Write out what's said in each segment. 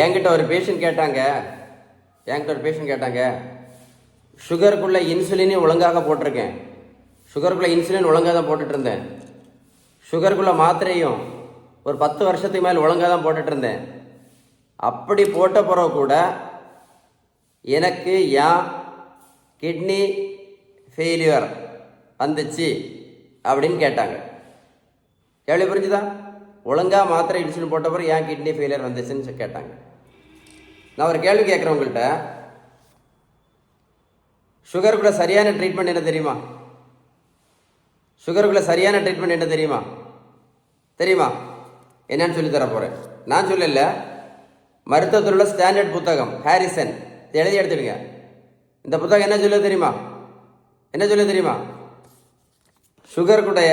என்கிட்ட ஒரு பேஷண்ட் கேட்டாங்க சுகருக்குள்ளே இன்சுலினே ஒழுங்காக போட்டிருக்கேன். சுகருக்குள்ளே இன்சுலின் ஒழுங்காக தான் போட்டுட்டு இருந்தேன். சுகருக்குள்ளே மாத்திரையும் ஒரு 10 வருஷத்துக்கு மேலே ஒழுங்காக தான் போட்டுட்டு இருந்தேன். அப்படி போட்ட பிறகு கூட எனக்கு ஏன் கிட்னி ஃபெயிலியர் வந்துச்சு அப்படின்னு கேட்டாங்க. கேள்வி புரிஞ்சுதா? ஒழுங்காக மாத்திரை இன்சுலின் போட்ட பிறகு ஏன் கிட்னி ஃபெயிலியர் வந்துச்சுன்னு கேட்டாங்க. நான் ஒரு கேள்வி கேட்குறேன் உங்கள்கிட்ட. சுகருக்குள்ள சரியான ட்ரீட்மெண்ட் என்ன தெரியுமா? சுகருக்குள்ள சரியான ட்ரீட்மெண்ட் என்ன தெரியுமா? என்னன்னு சொல்லி தர போகிறேன். நான் சொல்லல, மருத்துவத்தில் உள்ள ஸ்டாண்டர்ட் புத்தகம் ஹாரிசன் எழுதி எடுத்துடுங்க. இந்த புத்தகம் என்ன சொல்ல தெரியுமா? சுகருக்குடைய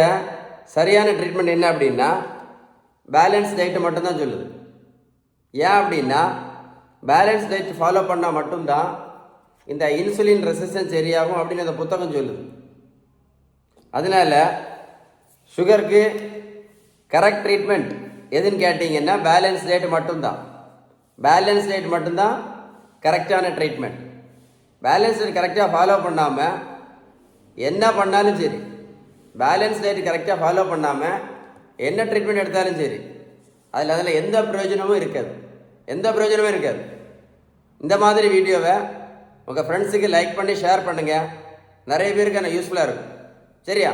சரியான ட்ரீட்மெண்ட் என்ன அப்படின்னா பேலன்ஸ் டயட்டு மட்டும்தான் சொல்லுது. ஏன் அப்படின்னா பேலன்ஸ் டயட் ஃபாலோ பண்ணால் மட்டும்தான் இந்த இன்சுலின் ரெசிஸ்டன்ஸ் சரியாகும் அப்படின்னு அந்த புத்தகம் சொல்லுது. அதனால சுகருக்கு கரெக்ட் ட்ரீட்மெண்ட் எதுன்னு கேட்டிங்கன்னா பேலன்ஸ் டயட் மட்டும்தான் கரெக்டான ட்ரீட்மெண்ட். பேலன்ஸ் டயட் கரெக்டாக ஃபாலோ பண்ணாமல் என்ன பண்ணாலும் சரி, பேலன்ஸ் டயட் கரெக்டாக ஃபாலோ பண்ணாமல் என்ன ட்ரீட்மெண்ட் எடுத்தாலும் சரி, அதில் எந்த பிரயோஜனமும் இருக்காது. இந்த மாதிரி வீடியோவை உங்கள் ஃப்ரெண்ட்ஸுக்கு லைக் பண்ணி ஷேர் பண்ணுங்கள். நிறைய பேருக்கு எனக்கு யூஸ்ஃபுல்லாக இருக்கும். சரியா?